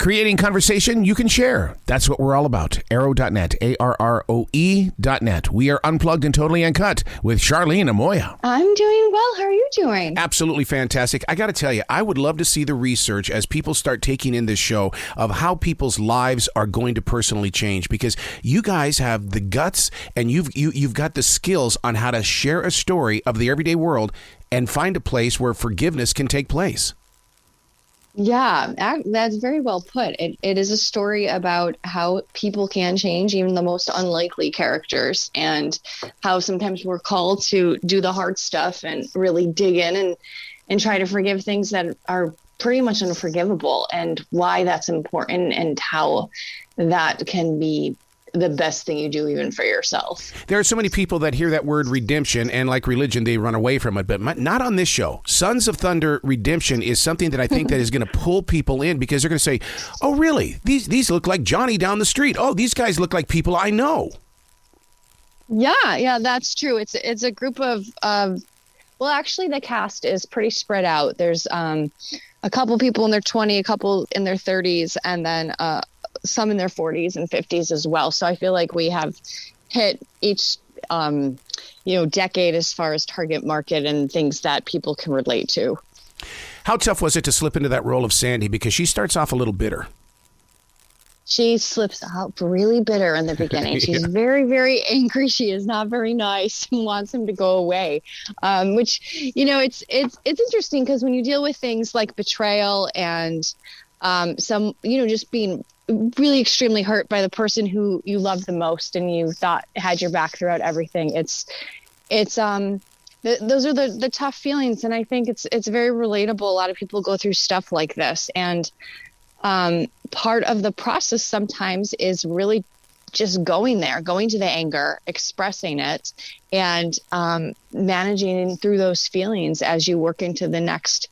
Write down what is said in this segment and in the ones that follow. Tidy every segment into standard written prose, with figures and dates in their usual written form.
Creating conversation you can share. That's what we're all about. Arrow.net, ARROE.net. We are unplugged and totally uncut with Charlene Amoia. I'm doing well. How are you doing? Absolutely fantastic. I got to tell you, I would love to see the research as people start taking in this show of how people's lives are going to personally change, because you guys have the guts and you've got the skills on how to share a story of the everyday world and find a place where forgiveness can take place. Yeah, that's very well put. It is a story about how people can change, even the most unlikely characters, and how sometimes we're called to do the hard stuff and really dig in and try to forgive things that are pretty much unforgivable, and why that's important and how that can be the best thing you do even for yourself. There are so many people that hear that word redemption and, like religion, they run away from it, but not on this show. Sons of Thunder redemption is something that I think that is going to pull people in, because they're going to say, oh, really? These look like Johnny down the street. Oh, these guys look like people I know. Yeah, that's true. It's a group of well, actually, the cast is pretty spread out. There's a couple people in their 20s, a couple in their 30s, and then some in their 40s and 50s as well. So I feel like we have hit each, decade as far as target market and things that people can relate to. How tough was it to slip into that role of Sandy? Because she starts off a little bitter. She slips out really bitter in the beginning. She's very, very angry. She is not very nice and wants him to go away. Which, it's interesting, because when you deal with things like betrayal and just being really extremely hurt by the person who you love the most and you thought had your back throughout everything, those are the tough feelings. And I think it's very relatable. A lot of people go through stuff like this, and part of the process sometimes is really just going to the anger, expressing it, and managing through those feelings as you work into the next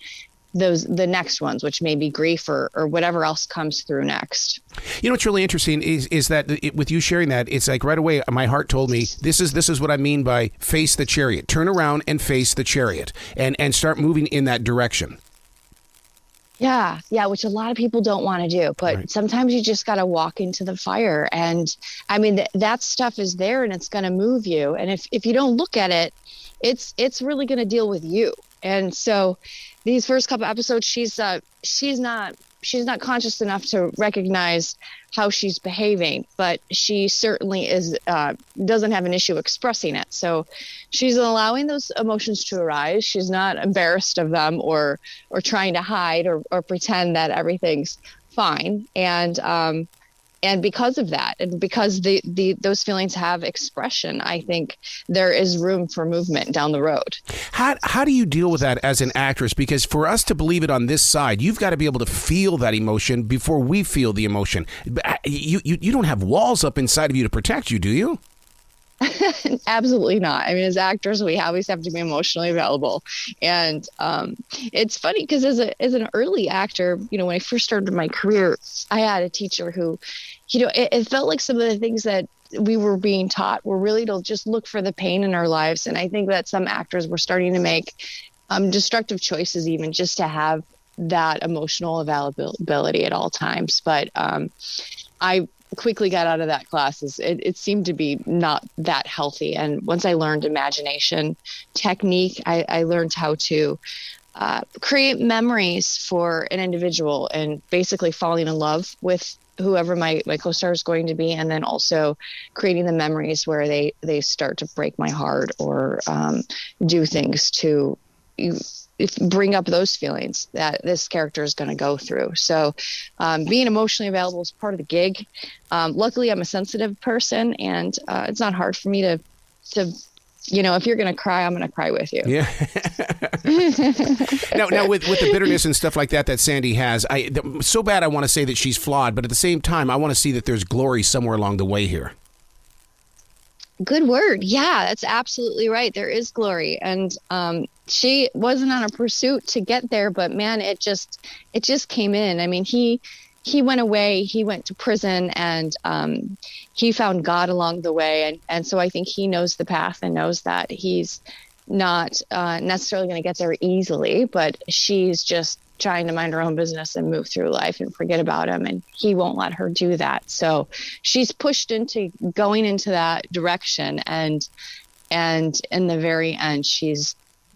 ones, which may be grief or whatever else comes through next. What's really interesting is that with you sharing that, it's like right away my heart told me this is what I mean by face the chariot. Turn around and face the chariot and start moving in that direction. Yeah, which a lot of people don't want to do, but right. Sometimes you just got to walk into the fire, and I mean that stuff is there and it's going to move you, and if you don't look at it, it's really going to deal with you. And so these first couple episodes, she's not conscious enough to recognize how she's behaving, but she certainly doesn't have an issue expressing it. So she's allowing those emotions to arise. She's not embarrassed of them or trying to hide or pretend that everything's fine. And because of that, and because those feelings have expression, I think there is room for movement down the road. How do you deal with that as an actress? Because for us to believe it on this side, you've got to be able to feel that emotion before we feel the emotion. You don't have walls up inside of you to protect you, do you? Absolutely not. I mean, as actors, we always have to be emotionally available. And it's funny because as an early actor, when I first started my career, I had a teacher who, it felt like some of the things that we were being taught were really to just look for the pain in our lives. And I think that some actors were starting to make destructive choices, even just to have that emotional availability at all times. But I quickly got out of that class. It seemed to be not that healthy. And once I learned imagination technique, I learned how to create memories for an individual and basically falling in love with whoever my co-star is going to be, and then also creating the memories where they start to break my heart or do things to bring up those feelings that this character is going to go through. So being emotionally available is part of the gig. Luckily, I'm a sensitive person, and it's not hard for me to if you're going to cry, I'm going to cry with you. Yeah. Now with the bitterness and stuff like that Sandy has, so bad I want to say that she's flawed, but at the same time, I want to see that there's glory somewhere along the way here. Good word. Yeah, that's absolutely right. There is glory. And she wasn't on a pursuit to get there, but man, it just came in. I mean, he went away, he went to prison, and he found God along the way. And so I think he knows the path and knows that he's not necessarily going to get there easily, but she's just trying to mind her own business and move through life and forget about him. And he won't let her do that. So she's pushed into going into that direction. And in the very end, she's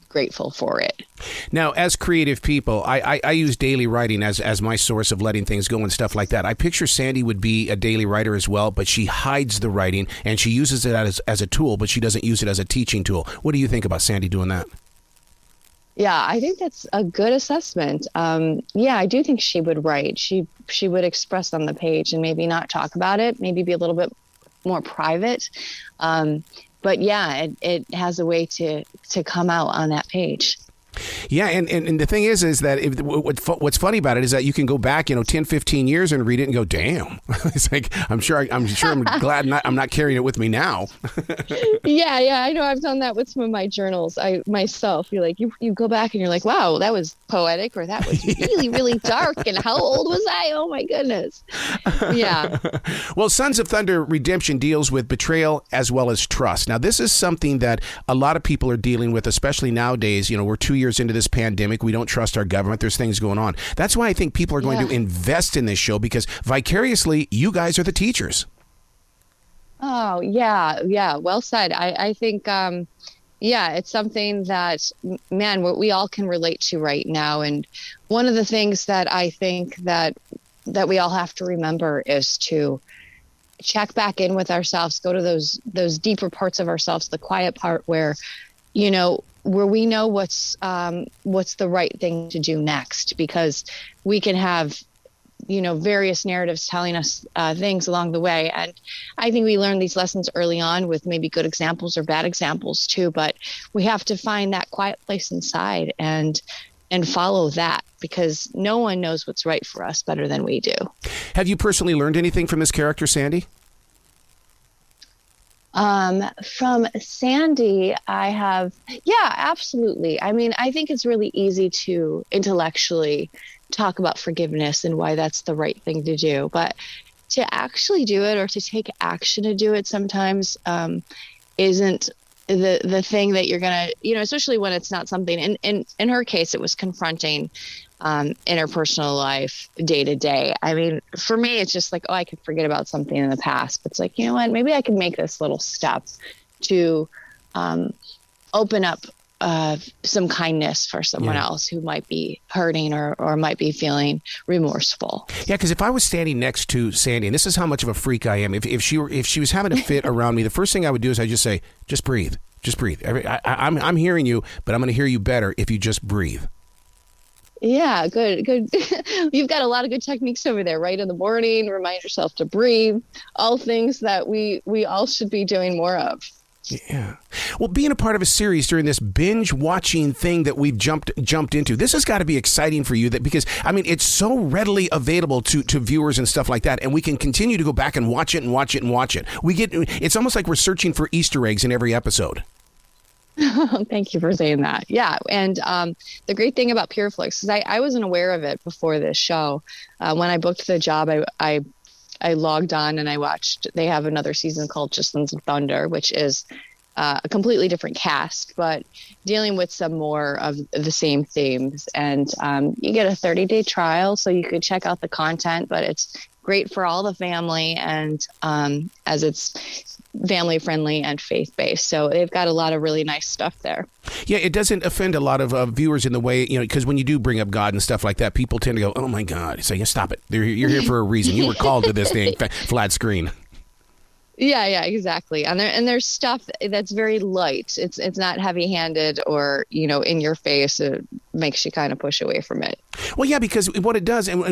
grateful for it. Now, as creative people, I use daily writing as my source of letting things go and stuff like that. I picture Sandy would be a daily writer as well, but she hides the writing and she uses it as a tool, but she doesn't use it as a teaching tool. What do you think about Sandy doing that? Yeah, I think that's a good assessment. Yeah, I do think she would write. She would express on the page and maybe not talk about it, maybe be a little bit more private. But yeah, it has a way to come out on that page. Yeah, and the thing is that what's funny about it is that you can go back, 10, 15 years and read it and go, damn. It's like, I'm glad I'm not carrying it with me now. Yeah, I know. I've done that with some of my journals. Myself, you're like, you go back and you're like, wow, that was poetic, or that was really, really dark. And how old was I? Oh my goodness. Yeah. Well, Sons of Thunder Redemption deals with betrayal as well as trust. Now, this is something that a lot of people are dealing with, especially nowadays. We're 2 years into this pandemic. We don't trust our government. There's things going on. That's why I think people are going to invest in this show, because vicariously, you guys are the teachers. Oh, yeah. Well said. I think, it's something that, man, we all can relate to right now. And one of the things that I think that we all have to remember is to check back in with ourselves, go to those deeper parts of ourselves, the quiet part where we know what's the right thing to do next, because we can have, various narratives telling us things along the way. And I think we learn these lessons early on with maybe good examples or bad examples too, but we have to find that quiet place inside and follow that, because no one knows what's right for us better than we do. Have you personally learned anything from this character, Sandy? From Sandy, I have, absolutely. I mean, I think it's really easy to intellectually talk about forgiveness and why that's the right thing to do, but to actually do it or to take action to do it sometimes isn't the thing that you're gonna, especially when it's not something. In her case, it was confronting interpersonal life day to day. I mean, for me, it's just like, I could forget about something in the past, but it's like, you know what, maybe I can make this little step to open up some kindness for someone else who might be hurting or might be feeling remorseful. Yeah, because if I was standing next to Sandy, and this is how much of a freak I am, if she was having a fit around me, the first thing I would do is I just say, just breathe. Just breathe. I'm hearing you, but I'm going to hear you better if you just breathe. Yeah, good. You've got a lot of good techniques over there, right? In the morning, remind yourself to breathe, all things that we all should be doing more of. Yeah. Well, being a part of a series during this binge watching thing that we've jumped into, this has got to be exciting for you, because I mean, it's so readily available to viewers and stuff like that. And we can continue to go back and watch it and watch it and watch it. It's almost like we're searching for Easter eggs in every episode. Thank you for saying that. Yeah. And the great thing about Flix is I wasn't aware of it before this show. When I booked the job, I logged on and I watched. They have another season called Just Sons of Thunder, which is a completely different cast, but dealing with some more of the same themes. And you get a 30-day trial, so you could check out the content, but it's great for all the family, and as it's family friendly and faith based. So they've got a lot of really nice stuff there. Yeah, it doesn't offend a lot of viewers in the way, because when you do bring up God and stuff like that, people tend to go, oh my God. So stop it. You're here for a reason. You were called to this thing, flat screen. Yeah, exactly. And there's stuff that's very light. It's not heavy-handed or, in your face. It makes you kind of push away from it. Well, yeah, because what it does, and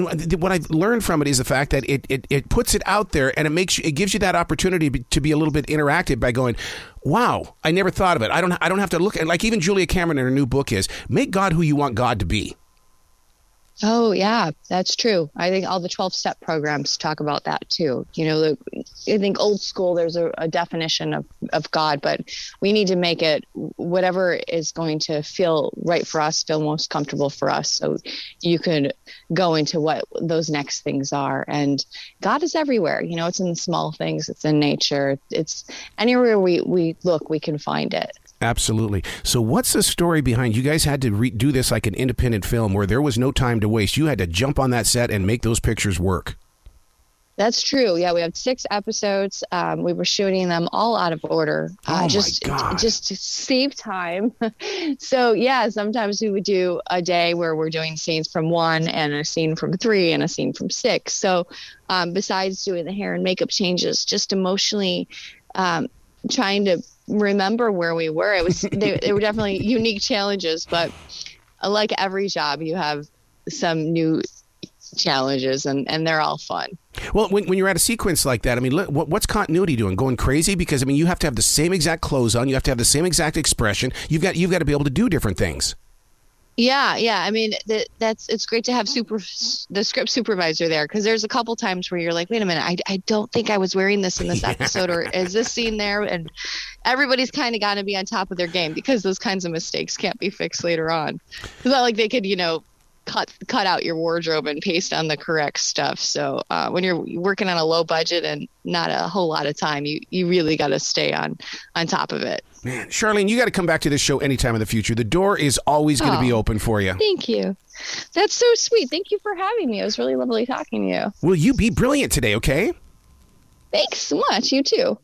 what I've learned from it is the fact that it puts it out there, and it gives you that opportunity to be a little bit interactive by going, wow, I never thought of it. I don't have to look at, like even Julia Cameron in her new book is, make God who you want God to be. Oh, yeah, that's true. I think all the 12-step programs talk about that, too. I think old school, there's a definition of God, but we need to make it whatever is going to feel right for us, feel most comfortable for us. So you could go into what those next things are. And God is everywhere. It's in the small things. It's in nature. It's anywhere we look, we can find it. Absolutely. So what's the story behind you guys had to do this like an independent film where there was no time to waste? You had to jump on that set and make those pictures work. That's true. Yeah, we have 6 episodes. We were shooting them all out of order, just to save time. So yeah, sometimes we would do a day where we're doing scenes from 1 and a scene from 3 and a scene from 6. So besides doing the hair and makeup changes, just emotionally trying to remember where we were. It was they were definitely unique challenges, but like every job, you have some new challenges, and they're all fun. Well, when you're at a sequence like that, I mean, what's continuity doing? Going crazy? Because I mean, you have to have the same exact clothes on, you have to have the same exact expression. You've got to be able to do different things. Yeah. I mean, it's great to have the script supervisor there, because there's a couple times where you're like, wait a minute, I don't think I was wearing this in this episode, or is this scene there? And everybody's kind of got to be on top of their game, because those kinds of mistakes can't be fixed later on. It's not like they could, cut out your wardrobe and paste on the correct stuff. So when you're working on a low budget and not a whole lot of time, you really got to stay on top of it. Man, Charlene, you got to come back to this show anytime in the future. The door is always going to be open for you. Thank you. That's so sweet. Thank you for having me. It was really lovely talking to you. Will you be brilliant today, okay? Thanks so much. You too.